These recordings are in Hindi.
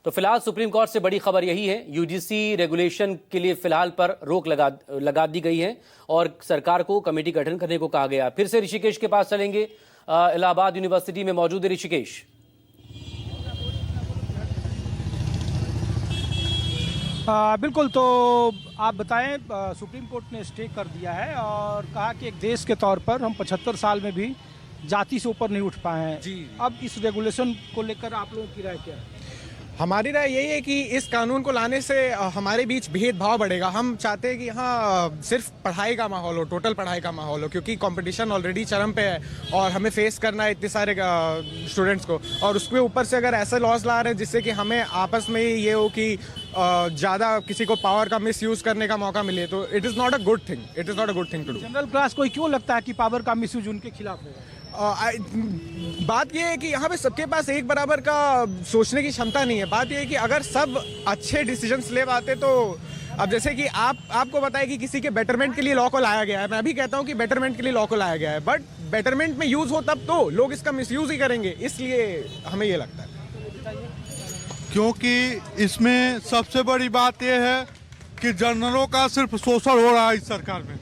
तो फिलहाल सुप्रीम कोर्ट से बड़ी खबर यही है, यूजीसी रेगुलेशन के लिए फिलहाल पर रोक लगा दी गई है और सरकार को कमेटी गठन करने को कहा गया। फिर से ऋषिकेश के पास चलेंगे, इलाहाबाद यूनिवर्सिटी में मौजूद है ऋषिकेश। बिल्कुल, तो आप बताएं, सुप्रीम कोर्ट ने स्टे कर दिया है और कहा कि एक देश के तौर पर हम 75 साल में भी जाति से ऊपर नहीं उठ पाए हैं जी। अब इस रेगुलेशन को लेकर आप लोगों की राय क्या है? हमारी राय यही है कि इस कानून को लाने से हमारे बीच भेदभाव बढ़ेगा। हम चाहते हैं कि यहाँ सिर्फ पढ़ाई का माहौल हो, टोटल पढ़ाई का माहौल हो, क्योंकि कंपटीशन ऑलरेडी चरम पे है और हमें फेस करना है इतने सारे स्टूडेंट्स को, और उसके ऊपर से अगर ऐसे लॉज ला रहे हैं जिससे कि हमें आपस में ही ये हो कि ज़्यादा किसी को पावर का मिसयूज करने का मौका मिले, तो it is not a good thing, it is not a good thing to do. General class को क्यों लगता है कि पावर का मिसयूज उनके खिलाफ होगा? बात यह है कि यहाँ पे सबके पास एक बराबर का सोचने की क्षमता नहीं है। बात यह है कि अगर सब अच्छे डिसीजंस ले पाते तो, अब जैसे कि आपको बताया कि किसी के बेटरमेंट के लिए लॉ को लाया गया है, मैं भी कहता हूँ कि बेटरमेंट के लिए लॉ को लाया गया है, बट बेटरमेंट में यूज हो तब तो लोग इसका मिसयूज ही करेंगे, इसलिए हमें ये लगता है। क्योंकि इसमें सबसे बड़ी बात यह है कि जनरलों का सिर्फ शोषण हो रहा है इस सरकार में।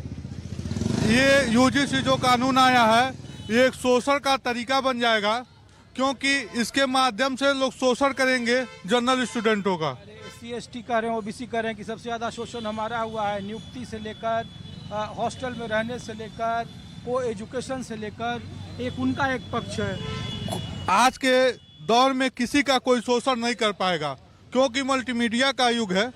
ये यूजीसी जो कानून आया है ये एक शोषण का तरीका बन जाएगा, क्योंकि इसके माध्यम से लोग शोषण करेंगे जनरल स्टूडेंटों का। SC ST कह रहे हैं, OBC कह रहे हैं कि सबसे ज़्यादा शोषण हमारा हुआ है, नियुक्ति से लेकर हॉस्टल में रहने से लेकर को एजुकेशन से लेकर, एक उनका एक पक्ष है। आज के दौर में किसी का कोई शोषण नहीं कर पाएगा, क्योंकि मल्टीमीडिया का युग है,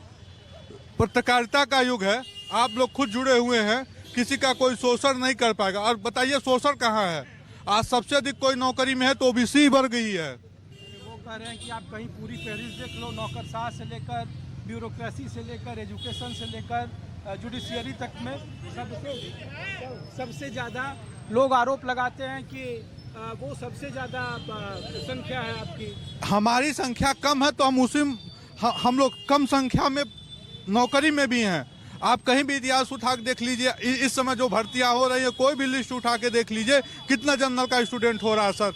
पत्रकारिता का युग है, आप लोग खुद जुड़े हुए हैं, किसी का कोई शोषण नहीं कर पाएगा। और बताइए शोषण कहाँ है? आज सबसे अधिक कोई नौकरी में है तो ओबीसी बढ़ गई है। वो कह रहे हैं कि आप कहीं पूरी फहरिस्त देख लो, नौकरशाह से लेकर ब्यूरोक्रेसी से लेकर एजुकेशन से लेकर जुडिशियरी तक में सबसे ज़्यादा लोग आरोप लगाते हैं कि वो सबसे ज़्यादा संख्या है आपकी। हमारी संख्या कम है तो हम लोग कम संख्या में नौकरी में भी हैं। आप कहीं भी इतिहास उठा के देख लीजिए, इस समय जो भर्तियां हो रही है, कोई भी लिस्ट उठा के देख लीजिए, कितना जनरल का स्टूडेंट हो रहा है सर,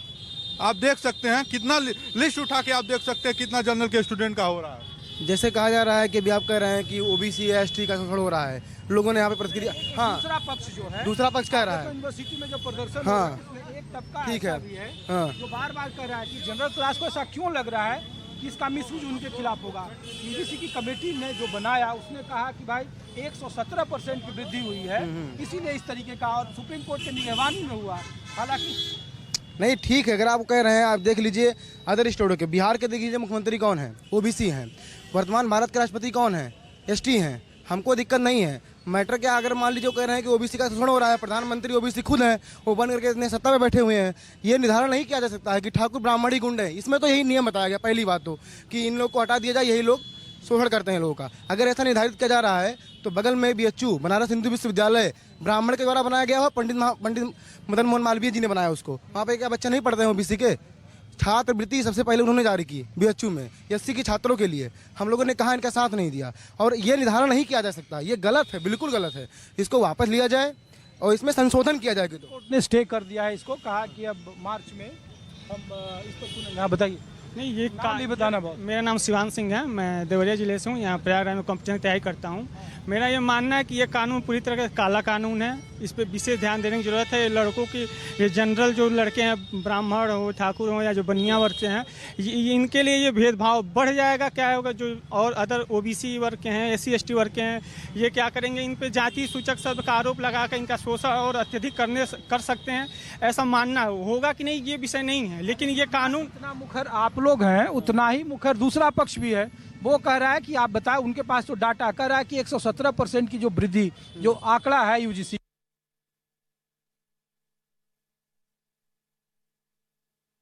आप देख सकते हैं। कितना लिस्ट उठा के आप देख सकते हैं कितना जनरल के स्टूडेंट का हो रहा है। जैसे कहा जा रहा है कि भी आप कह रहे हैं कि ओबीसी ST का शोषण हो रहा है, लोगों ने यहाँ पे प्रतिक्रिया, हाँ दूसरा पक्ष जो है, दूसरा पक्ष कह रहा है यूनिवर्सिटी में जो प्रदर्शन हाँ है, एक तबका ठीक ऐसा है भी है हाँ जो बार बार कह रहा है कि जनरल क्लास को ऐसा क्यों लग रहा है कि इसका मिसयूज उनके खिलाफ होगा। यूजीसी की कमेटी ने जो बनाया उसने कहा कि भाई 117% की वृद्धि हुई है, इसीलिए इस तरीके का, और सुप्रीम कोर्ट के निगरानी में हुआ। हालांकि नहीं, ठीक है, अगर आप कह रहे हैं, आप देख लीजिए अदर स्टेटों के, बिहार के देख लीजिए मुख्यमंत्री कौन है, ओबीसी हैं। वर्तमान भारत के राष्ट्रपति कौन है, ST हैं। हमको दिक्कत नहीं है। मैटर क्या, अगर मान लीजिए कह रहे हैं कि ओबीसी का शोषण हो रहा है, प्रधानमंत्री ओबीसी खुद हैं, वो बन करके इतने सत्ता में बैठे हुए हैं, ये निर्धारण नहीं किया जा सकता है कि ठाकुर ब्राह्मणी गुंड है। इसमें तो यही नियम बताया गया पहली बात तो, कि इन लोग को हटा दिया जाए, यही लोग शोषण करते हैं लोगों का। अगर ऐसा निर्धारित किया जा रहा है तो बगल में BHU बनारस हिंदू विश्वविद्यालय ब्राह्मण के द्वारा बनाया गया हुआ, पंडित मदन मोहन मालवीय जी ने बनाया उसको। वहाँ पे क्या बच्चे नहीं पढ़ते हैं ओबीसी के? छात्रवृत्ति सबसे पहले उन्होंने जारी की BHU में SC के छात्रों के लिए। हम लोगों ने कहा इनका साथ नहीं दिया, और ये निर्धारण नहीं किया जा सकता, ये गलत है, बिल्कुल गलत है। इसको वापस लिया जाए और इसमें संशोधन किया जाए। तो कोर्ट ने स्टे कर दिया है इसको, कहा कि अब मार्च में हम इस पर सुनेंगे। हाँ बताइए। नहीं, ये नहीं बताना बहुत। मेरा नाम शिवान सिंह है, मैं देवरिया जिले से हूँ, यहाँ प्रयागराज में कॉम्पिटिशन की तैयारी करता हूँ। मेरा ये मानना है कि ये कानून पूरी तरह का काला कानून है, इस पर विशेष ध्यान देने की जरूरत है। लड़कों की, ये जनरल जो लड़के हैं, ब्राह्मण हो, ठाकुर हो, या जो बनिया वर्ग के हैं, इनके लिए ये भेदभाव बढ़ जाएगा। क्या होगा, जो और अदर OBC वर्ग के हैं, SC ST वर्ग के हैं, ये क्या करेंगे, इन पर जाति सूचक शब्द का आरोप लगा कर इनका शोषण और अत्यधिक कर सकते हैं। ऐसा मानना होगा कि नहीं, ये विषय नहीं है, लेकिन ये कानून, इतना मुखर आप लोग हैं, उतना ही मुखर दूसरा पक्ष भी है। वो कह रहा है कि आप बताएं, उनके पास तो डाटा कह रहा है कि 117% की जो वृद्धि, जो आंकड़ा है यूजीसी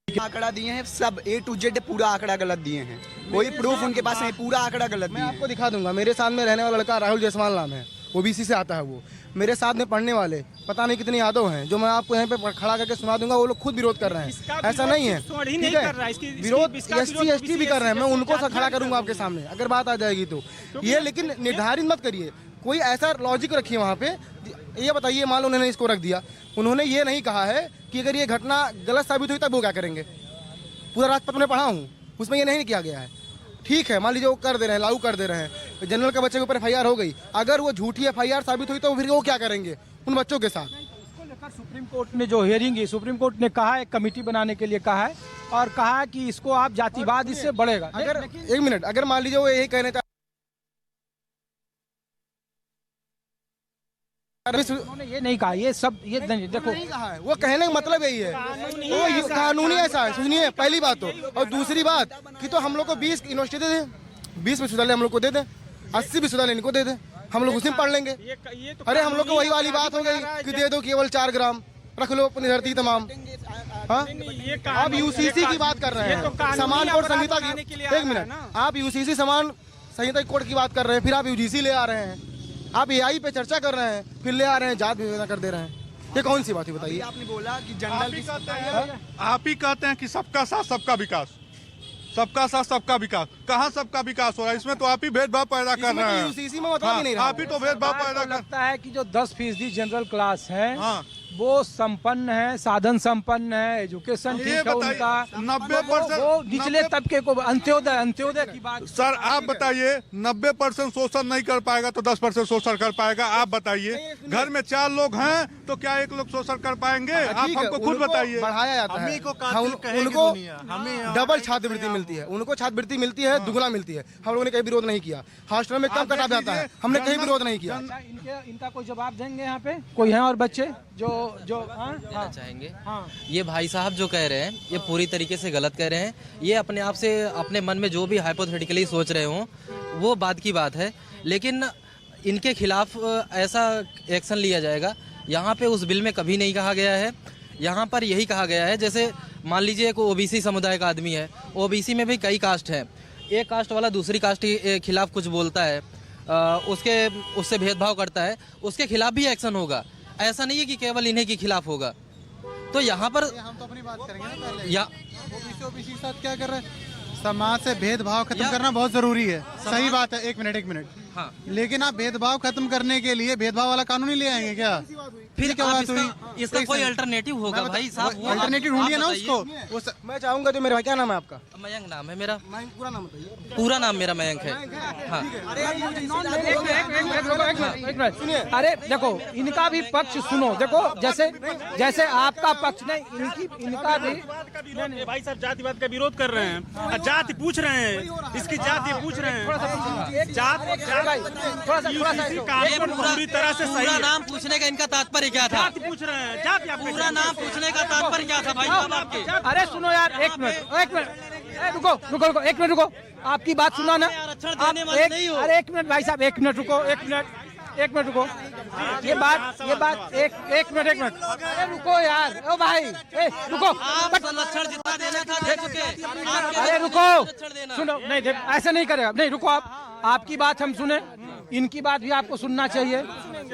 आंकड़ा दिए हैं, सब A to Z पूरा आंकड़ा गलत दिए हैं, कोई प्रूफ उनके पास नहीं, पूरा आंकड़ा गलत मैं दिए आपको दिखा दूंगा। मेरे साथ में रहने वाला लड़का राहुल जायसवाल नाम है, ओबीसी से आता है वो। मेरे साथ में पढ़ने वाले पता नहीं कितने यादव हैं, जो मैं आपको यहाँ पे खड़ा करके सुना दूंगा। वो लोग खुद विरोध कर रहे हैं, ऐसा नहीं है, ठीक है, विरोध SC ST भी कर रहे हैं। मैं उनको खड़ा करूंगा आपके सामने अगर बात आ जाएगी तो। ये लेकिन निर्धारित मत करिए, कोई ऐसा लॉजिक रखिए वहाँ पे। ये बताइए, मान लो उन्होंने इसको रख दिया, उन्होंने ये नहीं कहा है कि अगर ये घटना गलत साबित हुई तब वो क्या करेंगे। पूरा राजपत्र में पढ़ा हूँ, उसमें ये नहीं किया गया है। ठीक है, मान लीजिए वो कर दे रहे हैं, लागू कर दे रहे हैं, जनरल के बच्चे के ऊपर FIR हो गई, अगर वो झूठी FIR साबित हुई तो फिर वो क्या करेंगे उन बच्चों के साथ? इसको लेकर सुप्रीम कोर्ट ने जो हियरिंग है, सुप्रीम कोर्ट ने कहा है कमेटी बनाने के लिए कहा है और कहा है कि इसको आप जातिवाद इससे बढ़ेगा। अगर एक मिनट, अगर मान लीजिए वो यही कहने उन्होंने ये नहीं कहा, ये सब ये देखो नहीं कहा है, वो कहने का मतलब यही है, वो कानूनी ऐसा है। सुनिए, पहली बात तो, और दूसरी बात कि तो हम लोग को 20 यूनिवर्सिटी दे दें, 20 विश्वविद्यालय हम लोग को दे दें, 80 विश्वविद्यालय इनको दे दें, हम लोग उसी में पढ़ लेंगे। अरे हम लोग को वही वाली बात हो गई कि दे दो केवल 4 ग्राम, रख लो अपनी धरती तमाम। हाँ, आप UCC की बात कर रहे हैं, समान कोड संहिता की, एक मिनट, आप UCC समान संहिता कोड की बात कर रहे हैं, फिर आप UGC ले आ रहे हैं, आप AI पे चर्चा कर रहे हैं, फिर ले आ रहे हैं जात विवेचना कर दे रहे हैं। ये कौन सी बात है बताइए? आपने बोला कि जनरल आप ही कहते हैं कि सबका साथ सबका विकास, सबका साथ सबका विकास, कहाँ सबका विकास हो रहा है? इसमें तो आप ही भेदभाव पैदा कर रहे हैं। UCC में मतलब ही नहीं रहा। आप ही तो भेदभाव पैदा कर। लगता है कि जो 10% जनरल क्लास है हाँ। वो संपन्न है, साधन संपन्न है, एजुकेशन ये ठीक है बताइए, उनका, 90% वो निचले तबके को अंत्योदय की बात। सर आप बताइए, 90% शोषण नहीं कर पाएगा तो 10% शोषण कर पाएगा? आप बताइए, घर में 4 लोग हैं तो क्या 1 लोग शोषण कर पाएंगे? आप ठीक है, हमको खुद उनको बताइए। बढ़ाया जाता है, उनको डबल छात्रवृत्ति मिलती है, उनको छात्रवृत्ति मिलती है, दुगना मिलती है। हम लोगों ने कहीं विरोध नहीं किया। हॉस्टल में कम कटा जाता है, हमने कहीं विरोध नहीं किया। इनका कोई जवाब देंगे यहाँ पे कोई है? और बच्चे जो देना चाहेंगे। ये भाई साहब जो कह रहे हैं ये पूरी तरीके से गलत कह रहे हैं। ये अपने आप से अपने मन में जो भी हाइपोथेटिकली सोच रहे हो वो बात की बात है, लेकिन इनके खिलाफ ऐसा एक्शन लिया जाएगा। यहाँ पे उस बिल में कभी नहीं कहा गया है। यहाँ पर यही कहा गया है, जैसे मान लीजिए एक OBC समुदाय का आदमी है, OBC में भी कई कास्ट हैं, एक कास्ट वाला दूसरी कास्ट के खिलाफ कुछ बोलता है, उससे भेदभाव करता है, उसके खिलाफ भी एक्शन होगा। ऐसा नहीं है कि केवल इन्हीं के खिलाफ होगा। तो यहाँ पर हम तो अपनी बात करेंगे ना पहले। या OBC साथ क्या कर रहे हैं? समाज से भेदभाव खत्म करना बहुत जरूरी है, सही बात है। एक मिनट। हाँ। लेकिन आप भेदभाव खत्म करने के लिए भेदभाव वाला कानून ही ले आएंगे क्या? फिर क्या बात हुई? इसका कोई अल्टरनेटिव होगा भाई साहब? अल्टरनेटिव ढूंढिए ना उसको। मैं चाहूंगा जो मेरा, क्या नाम है आपका? मयंक नाम है मेरा। पूरा नाम बताइए। पूरा नाम मेरा मयंक है। हाँ। अरे देखो, इनका भी पक्ष सुनो। देखो जैसे आपका पक्ष नहीं, इनका भी। भाई साहब जातिवाद का विरोध कर रहे हैं, जाति पूछ रहे हैं, इसकी जाति पूछ रहे हैं। पूरी तरह से सही पूरा है। नाम पूछने का इनका तात्पर्य क्या था? जाति पूछ रहे हैं, जाति आप पूरा नाम पूछने का तात्पर्य क्या था भाई साहब आपके? अरे सुनो यार, एक मिनट, रुको, एक मिनट रुको। आपकी बात सुना ना, आरक्षण देने वाले नहीं हो। अरे एक मिनट भाई साहब, एक मिनट रुको। ये बात एक मिनट। अरे रुको यार, ओ भाई, रुको। आप संरक्षण जितना देना था दे चुके। अरे रुको, सुनो, नहीं ऐसा नहीं करेगा, नहीं रुको। आपकी बात हम सुने, इनकी बात भी आपको सुनना चाहिए।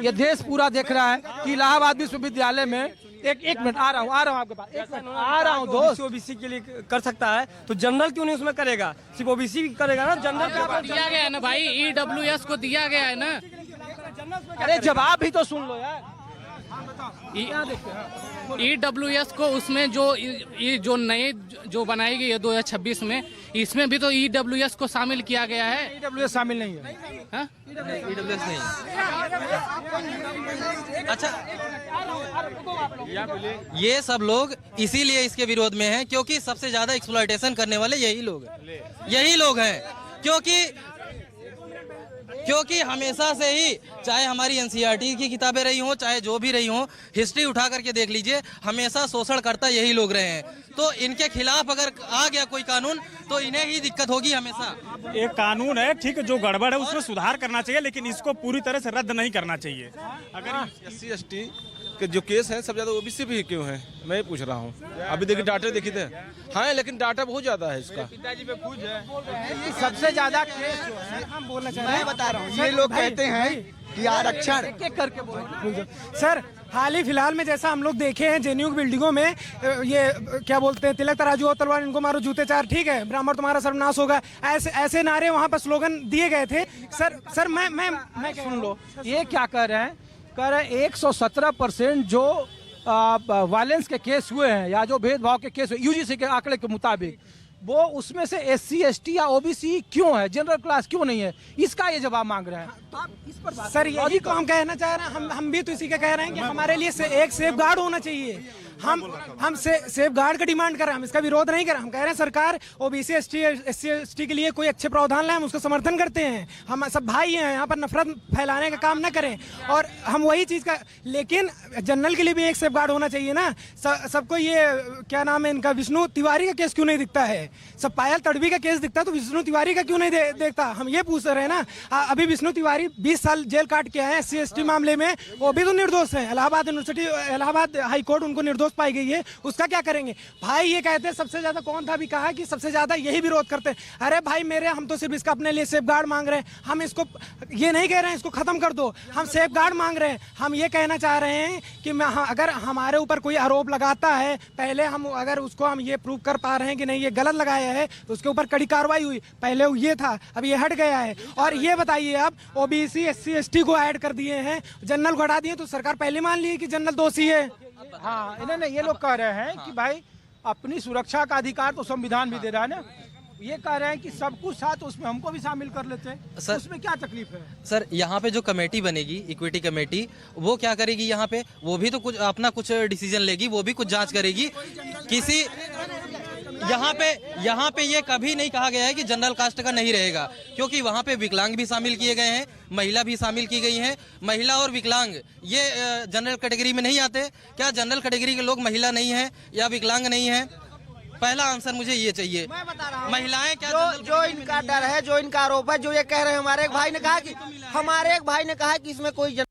ये देश पूरा देख रहा है कि इलाहाबाद विश्वविद्यालय में एक मिनट, आ रहा हूँ आपके पास, एक मिनट आ रहा हूँ दोस्त। OBC के लिए कर सकता है तो जनरल क्यों नहीं उसमें करेगा? सिर्फ OBC करेगा ना, जनरल दिया गया है ना भाई, EWS को दिया गया है ना। अरे जवाब भी तो सुन लो यार। EWS को उसमें जो नए जो बनाई गई है 2026 में, इसमें भी तो EWS को शामिल किया गया है। EWS शामिल नहीं है। हाँ? EWS नहीं। अच्छा, ये सब लोग इसीलिए इसके विरोध में हैं क्योंकि सबसे ज्यादा एक्सप्लॉयटेशन करने वाले यही लोग हैं। क्योंकि हमेशा से ही, चाहे हमारी NCERT की किताबें रही हों, चाहे जो भी रही हों, हिस्ट्री उठा करके देख लीजिए, हमेशा शोषण करता यही लोग रहे हैं। तो इनके खिलाफ अगर आ गया कोई कानून तो इन्हें ही दिक्कत होगी हमेशा। एक कानून है, ठीक है, जो गड़बड़ है उसमें सुधार करना चाहिए, लेकिन इसको पूरी तरह से रद्द नहीं करना चाहिए। अगर SC/ST के जो केस हैं सब ज्यादा OBC भी क्यों है, मैं ये पूछ रहा हूँ। अभी देखिए डाटा देखी थे, हाँ, लेकिन डाटा बहुत ज्यादा है इसका। पिताजी पे पूछ है सबसे ज्यादा केस जो है, हम बोलना चाह रहे हैं। मैं बता रहा हूँ, ये लोग कहते हैं कि आरक्षण एक करके बोलो। सर हाल ही फिलहाल में जैसा हम लोग देखे हैं JNU की बिल्डिंगों में, ये क्या बोलते हैं, तिलक तराजू और तलवार इनको मारो जूते चार, ठीक है, ब्राह्मण तुम्हारा सर्वनाश होगा, ऐसे नारे वहाँ पर स्लोगन दिए गए थे। सर मैं सुन लो, ये क्या कर रहे हैं? 117% जो वायलेंस के केस हुए हैं या जो भेदभाव के केस हुए UGC के आंकड़े के मुताबिक, वो उसमें से SC ST या OBC क्यों है, जनरल क्लास क्यों नहीं है, इसका ये जवाब मांग रहे हैं। तो आप इस पर बात सर यही तो हम कहना चाह रहे हैं, हम भी तो इसी का कह रहे हैं कि हमारे लिए एक सेफ गार्ड होना चाहिए। हम सेफ गार्ड का डिमांड कर रहे हैं, हम इसका विरोध नहीं कर रहे। हम कह रहे हैं सरकार OBC SC ST के लिए कोई अच्छे प्रावधान लाए, हम उसको समर्थन करते हैं। हम सब भाई हैं, यहाँ पर नफरत फैलाने का काम न करें। और हम वही चीज़ का, लेकिन जनरल के लिए भी एक सेफ गार्ड होना चाहिए ना। सबको ये क्या नाम है इनका, विष्णु तिवारी का केस क्यों नहीं दिखता है? सब पायल तड़वी का केस दिखता तो विष्णु तिवारी का क्यों नहीं देखता? हम ये पूछ रहे हैं ना। अभी विष्णु तिवारी 20 साल जेल काट के आए SC ST मामले में, वो भी तो निर्दोष है। इलाहाबाद हाई कोर्ट उनको निर्दोष पाई गई है, उसका क्या करेंगे? भाई ये कहते हैं सबसे ज्यादा, कौन था भी कहा कि सबसे ज्यादा यही विरोध करते हैं। अरे भाई हम तो सिर्फ इसका अपने लिए सेफ गार्ड मांग रहे हैं। हम इसको ये नहीं कह रहे हैं इसको खत्म कर दो, हम सेफ गार्ड मांग रहे हैं। हम ये कहना चाह रहे हैं कि अगर हमारे ऊपर कोई आरोप लगाता है, पहले हम अगर उसको हम ये प्रूव कर पा रहे हैं कि नहीं ये गलत लगाया है, तो उसके ऊपर कड़ी कार्रवाई हुई। पहले ये था, अब ये हट गया है। और ये बताइए आप, OBC SC ST को ऐड कर दिए हैं, जनरल को हटा दिए, तो सरकार पहले मान ली कि जनरल दोषी है। हाँ, इन्होंने ये लोग कह रहे हैं कि भाई अपनी सुरक्षा का अधिकार तो संविधान भी दे रहा है ना। ये कह रहे हैं कि सब कुछ साथ उसमें हमको भी शामिल कर लेते हैं। सर, उसमें क्या तकलीफ है? सर यहाँ पे जो कमेटी बनेगी, इक्विटी कमेटी, वो क्या करेगी यहाँ पे? वो भी तो कुछ अपना कुछ डिसीजन लेगी, वो भी कुछ जांच करेगी। किसी यहाँ पे ये कभी नहीं कहा गया है कि जनरल कास्ट का नहीं रहेगा, क्योंकि वहाँ पे विकलांग भी शामिल किए गए हैं, महिला भी शामिल की गई हैं। महिला और विकलांग ये जनरल कैटेगरी में नहीं आते क्या? जनरल कैटेगरी के लोग महिला नहीं है या विकलांग नहीं है? पहला आंसर मुझे ये चाहिए। मैं बता रहा हूँ, महिलाएं क्या जो इनका डर है, जो इनका आरोप है, जो ये कह रहे हैं, हमारे एक भाई ने कहा कि इसमें कोई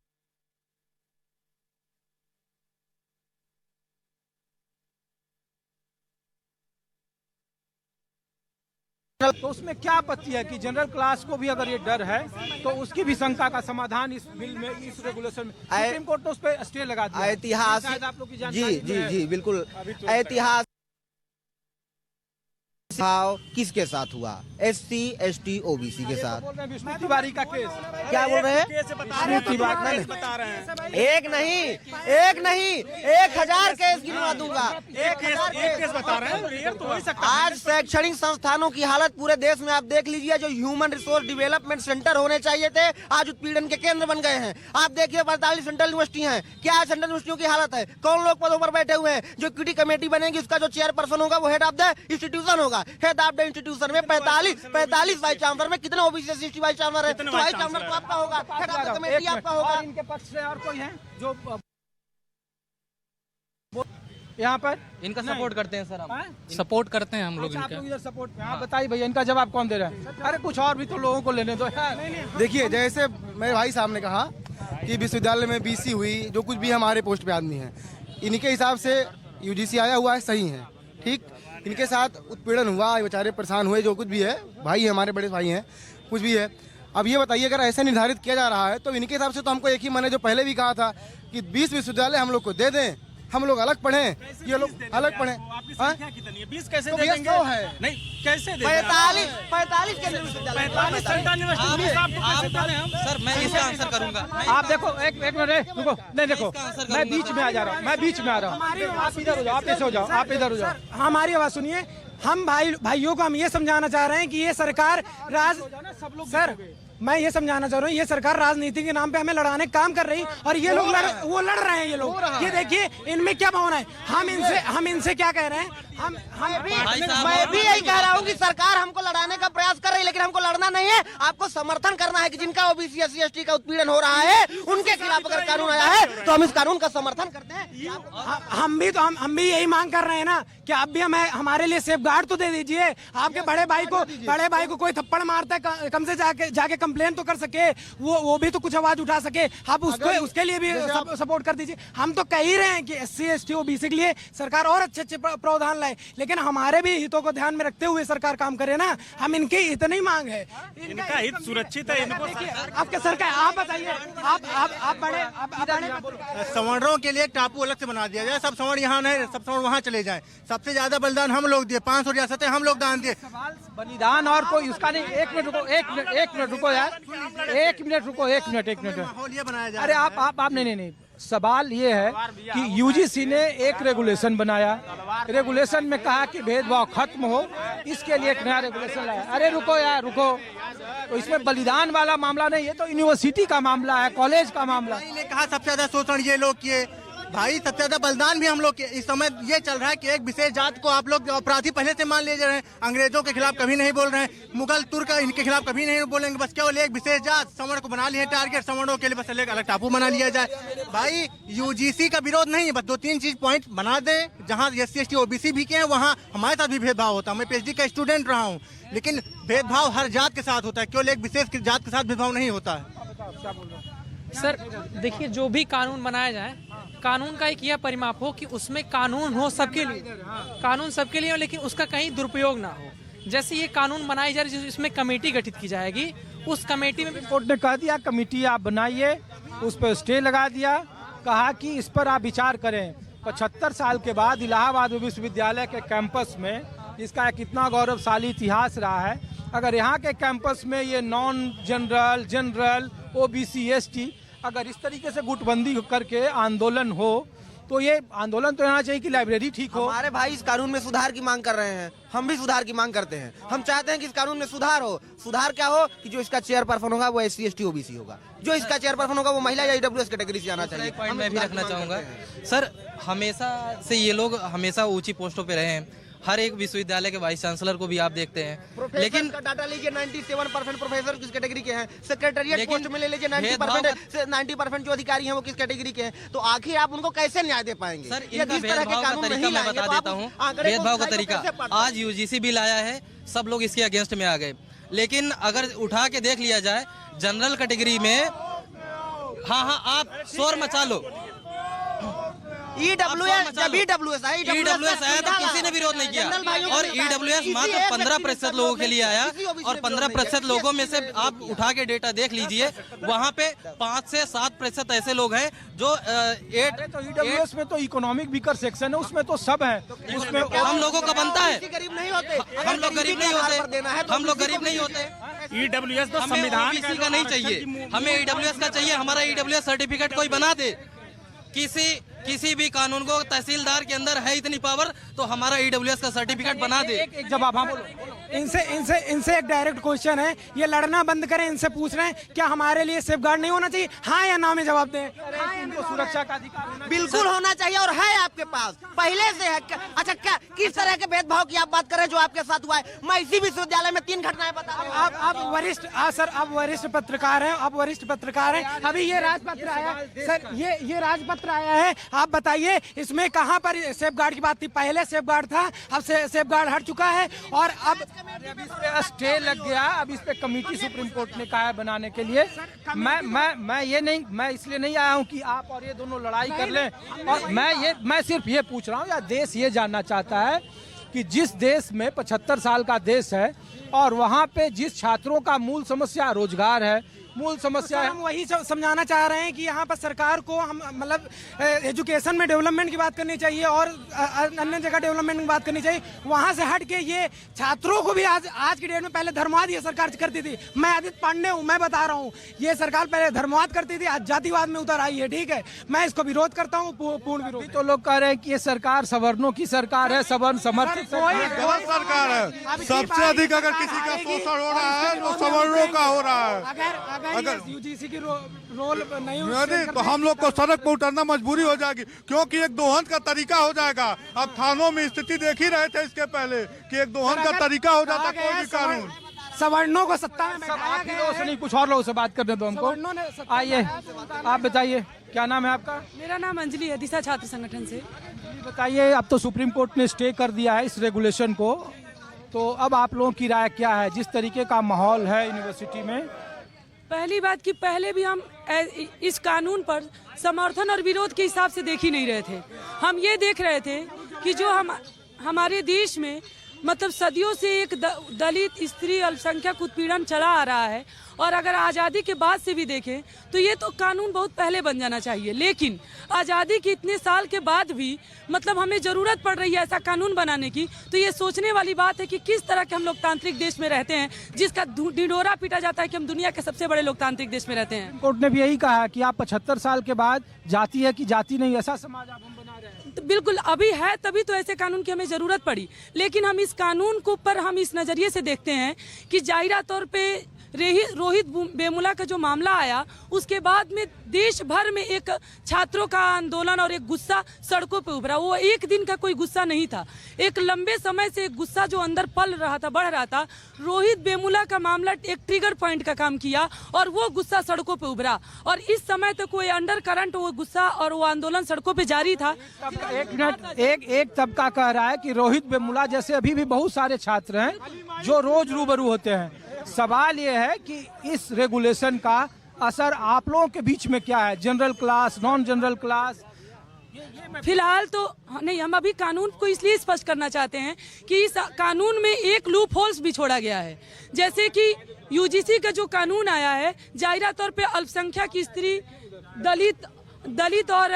तो उसमें क्या आपत्ति है कि जनरल क्लास को भी अगर ये डर है तो उसकी भी शंका का समाधान इस बिल में, इस रेगुलेशन में सुप्रीम कोर्ट ने उस पर स्टे लगा दिया। ऐतिहासिक, आप लोग की जानकारी जी बिल्कुल, ऐतिहासिक भाव किसके साथ हुआ? SC ST OBC के साथ। विष्णु तिवारी का केस क्या बोल रहे हैं? एक नहीं 1000 केस गिनवा दूंगा। 1000 केस बता रहे हैं। आज शैक्षणिक संस्थानों की हालत पूरे देश में आप देख लीजिए। जो ह्यूमन रिसोर्स डेवलपमेंट सेंटर होने चाहिए थे, आज उत्पीड़न के केंद्र बन गए हैं। आप देखिए 45 सेंट्रल यूनिवर्सिटी हैं, क्या सेंट्रल यूनिवर्सिटियों की हालत है? कौन लोग पदों पर बैठे हुए हैं? जो इक्विटी कमेटी बनेगी उसका जो चेयरपर्सन होगा वो हेड ऑफ द इंस्टीट्यूशन होगा। हेड ऑफ द इंस्टीट्यूशन में 45 वाइस चांसलर में कितने OBC SC वाइस चांसलर है? तो वाइस चांसलर तो आपका होगा, हेड ऑफ द कमेटी आपका होगा। इनके पक्ष से और कोई है जो यहाँ पर इनका सपोर्ट करते हैं? सर हम सपोर्ट करते हैं, हम लोग आप लोग इधर सपोर्ट। हाँ बताइए भैया, इनका जवाब कौन दे रहा है? अरे कुछ और भी तो लोगों को लेने दो। देखिए, जैसे मेरे भाई साहब ने कहा कि विश्वविद्यालय में BC हुई, जो कुछ भी हमारे पोस्ट पे आदमी हैं, इनके हिसाब से UGC आया हुआ है, सही है, ठीक। इनके साथ उत्पीड़न हुआ, बेचारे परेशान हुए, जो कुछ भी है, भाई है, हमारे बड़े भाई हैं, कुछ भी है। अब ये बताइए, अगर ऐसे निर्धारित किया जा रहा है तो इनके हिसाब से तो हमको एक ही मन है, जो पहले भी कहा था कि 20 विश्वविद्यालय हम लोग को दे दें, हम लोग अलग पढ़ें, ये लोग अलग पढ़ें। कितनी है? 20 कैसे तो दे देंगे? 100 है। नहीं, कैसे दे? 45 केंद्रीय विश्वविद्यालय। 45 सेंट्रल यूनिवर्सिटी आपको कैसे देने हम? सर मैं इसका आंसर करूंगा। आप देखो, एक मिनट रुको, नहीं देखो, मैं बीच में आ जा रहा हूँ, आप इधर हो जाओ, आप ऐसे हो जाओ, आप इधर हो जाओ। हमारी आवाज सुनिए। हम भाइयों को हम ये समझाना चाह रहे हैं कि ये सरकार सर मैं ये समझाना चाह रहा हूँ, ये सरकार राजनीति के नाम पे हमें लड़ाने का काम कर रही, और ये लोग लड़ रहे हैं। ये लोग, ये देखिए इनमें क्या भावना है। हम इनसे क्या कह रहे हैं? मैं भी यही कह रहा हूँ कि सरकार हमको लड़ाने का प्रयास कर रही है, लेकिन हमको लड़ना नहीं है, आपको समर्थन करना है कि जिनका OBC SC ST का उत्पीड़न हो रहा है उनके खिलाफ अगर कानून आया है तो हम इस कानून का समर्थन करते हैं। हम भी यही मांग कर रहे हैं ना कि आप भी हमें हमारे लिए सेफ गार्ड तो दे दीजिए। आपके बड़े भाई को कोई थप्पड़ मारता है, कम से जाके कंप्लेन तो कर सके, वो भी तो कुछ आवाज उठा सके। आप उसके लिए भी सपोर्ट कर दीजिए। हम तो कह ही रहे हैं कि SC ST OBC के लिए सरकार और अच्छे प्रावधान लाए, लेकिन हमारे भी हितों को ध्यान में रखते हुए सरकार काम करे ना। हम इनके हित नहीं मांग है, इनका हित सुरक्षित है। इनको आपके सरकार, आप बताइए, आप बड़े सवर्णों के लिए टापू अलग से बना दिया जाए, सब सवर्ण यहाँ नहीं, सब सवर्ण वहाँ चले जाएं। सबसे ज्यादा बलिदान हम लोग दिए, 500 रियासतें हम लोग दान दिए। बलिदान और कोई उसका नहीं। एक मिनट रुको यार, एक मिनट रुको। ये बनाया जाए। अरे आप नहीं, सवाल ये है कि यूजीसी ने एक रेगुलेशन बनाया, रेगुलेशन में कहा कि भेदभाव खत्म हो, इसके लिए एक नया रेगुलेशन लाया। अरे रुको यार रुको, तो इसमें बलिदान वाला मामला नहीं, ये तो यूनिवर्सिटी का मामला है, कॉलेज का मामला। ने कहा सबसे ज्यादा शोषण ये लोग किए, भाई सबसे ज्यादा बलिदान भी हम लोग के। इस समय ये चल रहा है कि एक विशेष जात को आप लोग अपराधी पहले से मान ले जा रहे हैं। अंग्रेजों के खिलाफ कभी नहीं बोल रहे हैं, मुगल तुर्क इनके खिलाफ कभी नहीं बोलेंगे, बस केवल एक विशेष जात सवर्ण को बना लिए टारगेट, सवर्णों के लिए बस एक अलग टापू बना लिया जाए। भाई यूजीसी का विरोध नहीं है, बस 2-3 चीज पॉइंट बना दें। जहाँ SC ST OBC भी के हैं वहाँ हमारे साथ भी भेदभाव होता है। मैं PhD का स्टूडेंट रहा हूँ, लेकिन भेदभाव हर जात के साथ होता है, केवल एक विशेष जात के साथ भेदभाव नहीं होता है। सर देखिए, जो भी कानून बनाया जाए, कानून का एक यह परिमाप हो कि उसमें कानून हो सबके लिए, कानून सबके लिए हो, लेकिन उसका कहीं दुरुपयोग ना हो। जैसे ये कानून बनाई जा रही है, इसमें कमेटी गठित की जाएगी, उस कमेटी में कोर्ट ने कह दिया कमेटी आप बनाइए, उस पर स्टे लगा दिया, कहा कि इस पर आप विचार करें। 75 साल के बाद इलाहाबाद विश्वविद्यालय के कैंपस में इसका कितना गौरवशाली इतिहास रहा है। अगर यहाँ के कैंपस में ये non general, general, OBC ST अगर इस तरीके से गुटबंदी करके आंदोलन हो, तो ये आंदोलन तो होना चाहिए कि लाइब्रेरी ठीक हो। हमारे भाई इस कानून में सुधार की मांग कर रहे हैं, हम भी सुधार की मांग करते हैं। हम चाहते हैं कि इस कानून में सुधार हो। सुधार क्या हो कि जो इसका चेयरपर्सन होगा वो SC ST OBC होगा, जो इसका चेयरपर्सन होगा वो महिला या EWS कैटेगरी से आना चाहिए। पॉइंट मैं भी रखना चाहूँगा सर, हमेशा से ये लोग हमेशा ऊंची पोस्टों पे रहे हैं। हर एक विश्वविद्यालय के वाइस चांसलर को भी आप देखते हैं, लेकिन डाटा लीजिए 97% प्रोफेसर किस कैटेगरी के हैं, सेक्रेटरिएट पोस्ट में ले लीजिए 90% जो अधिकारी हैं वो किस कैटेगरी के हैं। तो आखिर आप उनको कैसे न्याय दे पाएंगे? सर इनका भेदभाव का तरीका मैं बता देता हूँ। भेदभाव का तरीका आज UGC बिल आया है, सब लोग इसके अगेंस्ट में आ गए, लेकिन अगर उठा के देख लिया जाए जनरल कैटेगरी में, हाँ आप शोर मचा लो, EWS आया तो किसी ने विरोध नहीं किया, और EWS मात्र 15% लोगों के लिए आया, और 15% लोगों में से आप उठा के डेटा देख लीजिए, वहाँ पे 5 से 7% ऐसे लोग हैं जो EWS में तो इकोनॉमिक वीकर सेक्शन है, उसमें तो सब है, उसमें हम लोगों का बनता है। गरीब नहीं होते, हम लोग गरीब नहीं होते, हम लोग गरीब नहीं होते। EWS तो हमें संविधान OBC का नहीं चाहिए, हमें EWS का चाहिए। हमारा EWS सर्टिफिकेट कोई बना दे, किसी भी कानून को तहसीलदार के अंदर है इतनी पावर, तो हमारा EWS का सर्टिफिकेट बना दे। एक जवाब हाँ बोलो। इनसे एक डायरेक्ट क्वेश्चन है, ये लड़ना बंद करें। इनसे पूछ रहे हैं क्या हमारे लिए सेफगार्ड नहीं होना चाहिए, हाँ या ना में जवाब दें। इनको सुरक्षा का अधिकार बिल्कुल होना चाहिए और है आपके पास पहले से है। अच्छा क्या किस तरह के भेदभाव की आप बात कर रहे हैं जो आपके साथ हुआ है? मैं इसी विश्वविद्यालय में 3 घटनाएं बता रहा हूँ। आप वरिष्ठ सर, आप वरिष्ठ पत्रकार हैं, आप वरिष्ठ पत्रकार हैं। अभी ये राजपत्र आया सर, ये राजपत्र आया है, आप बताइए इसमें कहाँ पर सेफगार्ड की बात थी? पहले सेफगार्ड था, अब सेफगार्ड हट चुका है, और अब इस पे स्टे लग गया। अब इस पे कमेटी सुप्रीम कोर्ट ने कहा है बनाने के लिए। मैं इसलिए नहीं आया हूँ कि आप और ये दोनों लड़ाई कर लें, और मैं सिर्फ ये पूछ रहा हूँ, या देश ये जानना चाहता है कि जिस देश में 75 साल का देश है और वहाँ पे जिस छात्रों का मूल समस्या रोजगार है, मूल समस्या है, हम वही समझाना चाह रहे हैं कि यहाँ पर सरकार को हम मतलब एजुकेशन में डेवलपमेंट की बात करनी चाहिए और अन्य जगह डेवलपमेंट की बात करनी चाहिए। वहाँ से हट के ये छात्रों को भी आज की डेट में, पहले धर्मवाद ये सरकार करती थी। मैं आदित्य पांडे हूँ, मैं बता रहा हूँ, ये सरकार पहले धर्मवाद करती थी, आज जातिवाद में उतर आई है। ठीक है, मैं इसको विरोध करता हूँ, पूर्ण विरोध। तो लोग कह रहे हैं कि ये सरकार सवर्णों की सरकार है, सवर्ण समर्थित सरकार है। सबसे अधिक अगर किसी का शोषण हो रहा है तो सवर्णों का हो रहा है। अगर यूजीसी की रोल नहीं तो हम लोग को सड़क पर उतरना मजबूरी हो जाएगी, क्योंकि एक दोहन का तरीका हो जाएगा। अब थानों में स्थिति देख ही रहे थे इसके पहले कि एक दोहन का तरीका हो जाता कोई भी कानून। सवर्णों को सत्ता में नहीं, कुछ और लोगों से बात करने दो हमको। आइए आप बताइए, क्या नाम है आपका? मेरा नाम अंजलि है, दिशा छात्र संगठन से। बताइए, अब तो सुप्रीम कोर्ट ने स्टे कर दिया है इस रेगुलेशन को, तो अब आप लोगों की राय क्या है? जिस तरीके का माहौल है यूनिवर्सिटी में, पहली बात कि पहले भी हम इस कानून पर समर्थन और विरोध के हिसाब से देख ही नहीं रहे थे। हम ये देख रहे थे कि जो हमारे देश में मतलब सदियों से एक दलित स्त्री अल्पसंख्यक उत्पीड़न चला आ रहा है। और अगर आज़ादी के बाद से भी देखें तो ये तो कानून बहुत पहले बन जाना चाहिए, लेकिन आज़ादी के इतने साल के बाद भी मतलब हमें ज़रूरत पड़ रही है ऐसा कानून बनाने की। तो ये सोचने वाली बात है कि किस तरह के हम लोकतांत्रिक देश में रहते हैं जिसका ढिंढोरा पीटा जाता है कि हम दुनिया के सबसे बड़े लोकतांत्रिक देश में रहते हैं। कोर्ट ने भी यही कहा कि आप 75 साल के बाद जाति है कि जाति नहीं, ऐसा समाज आप हम बना रहे हैं। तो बिल्कुल अभी है, तभी तो ऐसे कानून की हमें जरूरत पड़ी। लेकिन हम इस कानून को पर हम इस नजरिए से देखते हैं कि जाहिरा तौर पे रोहित वेमुला का जो मामला आया उसके बाद में देश भर में एक छात्रों का आंदोलन और एक गुस्सा सड़कों पे उभरा। वो एक दिन का कोई गुस्सा नहीं था, एक लंबे समय से एक गुस्सा जो अंदर पल रहा था, बढ़ रहा था। रोहित वेमुला का मामला एक ट्रिगर पॉइंट का काम किया और वो गुस्सा सड़कों पे उभरा। और इस समय तक कोई अंडर करंट वो गुस्सा और वो आंदोलन सड़कों पे जारी था। एक तबका कह रहा है कि रोहित वेमुला जैसे अभी भी बहुत सारे छात्र हैं जो रोज रूबरू होते हैं। सवाल ये है कि इस रेगुलेशन का असर आप लोगों के बीच में क्या है, general class, non general class? फिलहाल तो नहीं, हम अभी कानून को इसलिए स्पष्ट करना चाहते हैं कि इस कानून में एक लूप होल्स भी छोड़ा गया है। जैसे कि यूजीसी का जो कानून आया है, जाहिरा तौर पे अल्पसंख्यक स्त्री, दलित और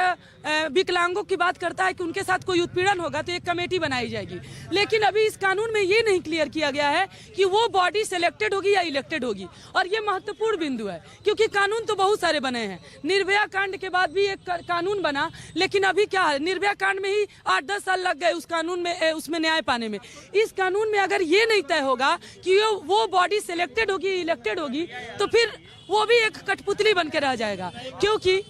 विकलांगों की बात करता है कि उनके साथ कोई उत्पीड़न होगा तो एक कमेटी बनाई जाएगी। लेकिन अभी इस कानून में ये नहीं क्लियर किया गया है कि वो बॉडी सिलेक्टेड होगी या इलेक्टेड होगी। और ये महत्वपूर्ण बिंदु है क्योंकि कानून तो बहुत सारे बने हैं। निर्भया कांड के बाद भी एक कानून बना, लेकिन अभी क्या है, निर्भया कांड में ही 8-10 साल लग गए उस कानून में, उसमें न्याय पाने में। इस कानून में अगर ये नहीं तय होगा कि वो बॉडी सिलेक्टेड होगी इलेक्टेड होगी तो फिर वो भी एक कठपुतली बन के रह जाएगा। क्योंकि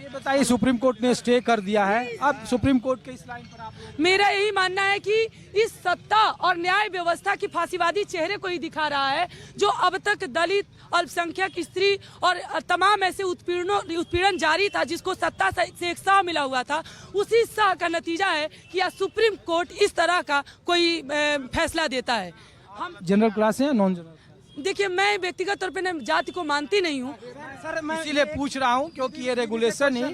बताइए, सुप्रीम कोर्ट ने स्टे कर दिया है, अब सुप्रीम कोर्ट के इस लाइन पर आप? मेरा यही मानना है कि इस सत्ता और न्याय व्यवस्था की फांसीवादी चेहरे को ही दिखा रहा है जो अब तक दलित, अल्पसंख्यक स्त्री और तमाम ऐसे उत्पीड़न जारी था जिसको सत्ता से एक साह मिला हुआ था। उसी साह का नतीजा है कि आज सुप्रीम कोर्ट इस तरह का कोई फैसला देता है। हम जनरल क्लास हैं, नॉन जनरल? देखिए, मैं व्यक्तिगत तौर पे न जाति को मानती नहीं हूँ सर, मैं इसीलिए पूछ रहा हूँ क्योंकि ये रेगुलेशन ही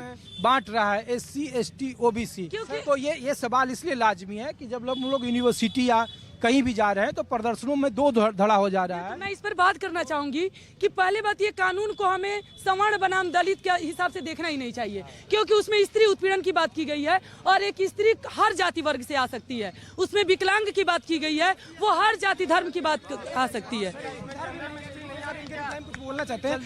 बांट रहा है SC, ST, OBC। तो ये सवाल इसलिए लाजमी है कि जब हम लोग यूनिवर्सिटी या कहीं भी जा रहे हैं तो प्रदर्शनों में दो धड़ा हो जा रहा है। मैं इस पर बात करना चाहूंगी कि पहले बात, ये कानून को हमें सवर्ण बनाम दलित के हिसाब से देखना ही नहीं चाहिए क्योंकि उसमें स्त्री उत्पीड़न की बात की गई है और एक स्त्री हर जाति वर्ग से आ सकती है। उसमें विकलांग की बात की गई है, वो हर जाति धर्म की बात आ सकती है। बोलना चाहते हैं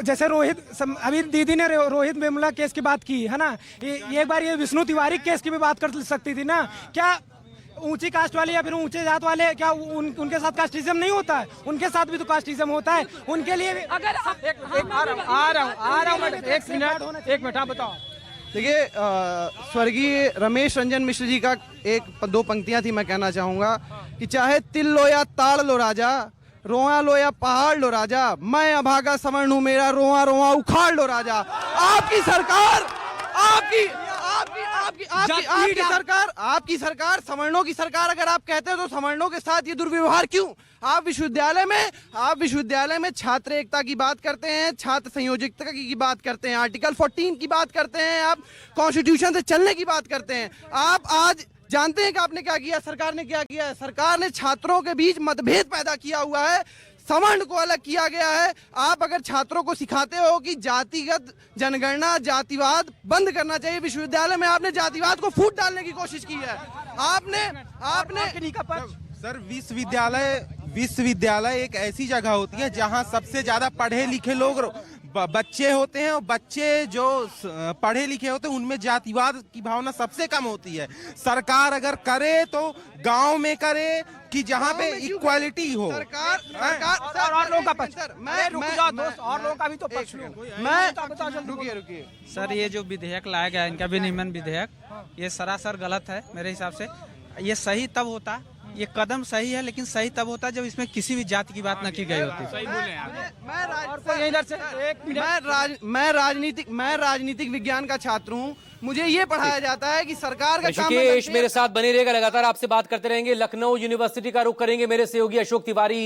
जैसे रोहित, अभी दीदी ने रोहित वेमुला केस की बात की है ना, ये एक बार ये विष्णु तिवारी केस की भी बात कर सकती थी ना। क्या ऊंची कास्ट वाले या फिर ऊंचे जात वाले, क्या उनके साथ कास्टिज्म नहीं होता है? उनके साथ भी तो कास्टिज्म होता है। उनके लिए भी अगर आ रहा हूँ एक मिनट आप बताओ। देखिए, स्वर्गीय रमेश रंजन मिश्र जी का दो पंक्तियां थी, मैं कहना चाहूंगा कि चाहे तिल लो या ताड़ लो राजा, रोआ लो या पहाड़ लो राजा, मैं अभागा सवर्ण हूं, मेरा रोआ रोआ उखाड़ लो राजा। आपकी सरकार आपकी सरकार सवर्णों की सरकार अगर आप कहते हो तो सवर्णों के साथ ये दुर्व्यवहार क्यों? आप विश्वविद्यालय में छात्र एकता की बात करते हैं, छात्र संयोजकता की बात करते हैं, आर्टिकल 14 की बात करते हैं, आप कॉन्स्टिट्यूशन से चलने की बात करते हैं। आप आज जानते हैं कि आपने क्या किया, सरकार ने क्या किया है? सरकार ने छात्रों के बीच मतभेद पैदा किया हुआ है, सवर्ण को अलग किया गया है। आप अगर छात्रों को सिखाते हो कि जातिगत जनगणना, जातिवाद बंद करना चाहिए विश्वविद्यालय में, आपने जातिवाद को फूट डालने की कोशिश की है। आपने सर, विश्वविद्यालय एक ऐसी जगह होती है जहां सबसे ज्यादा पढ़े लिखे लोग बच्चे होते हैं और बच्चे जो पढ़े लिखे होते हैं उनमें जातिवाद की भावना सबसे कम होती है। सरकार अगर करे तो गांव में करे कि जहां पे इक्वालिटी हो। सरकार और लोगों का पक्ष, मैं रुक जाओ दोस्त, और लोगों का भी तो पक्ष लूं। रुकिए सर, ये जो विधेयक लाया गया, इनका विनियमन विधेयक, ये सरासर गलत है मेरे हिसाब से। ये सही तब होता, ये कदम सही है लेकिन सही तब होता जब इसमें किसी भी जाति की बात न की गई होती। सही बोले आप। मैं राजनीतिक विज्ञान का छात्र हूँ, मुझे ये पढ़ाया जाता है कि सरकार का काम ऋषिकेश मेरे साथ बने रहेगा, लगातार आपसे बात करते रहेंगे। लखनऊ यूनिवर्सिटी का रुख करेंगे, मेरे सहयोगी अशोक तिवारी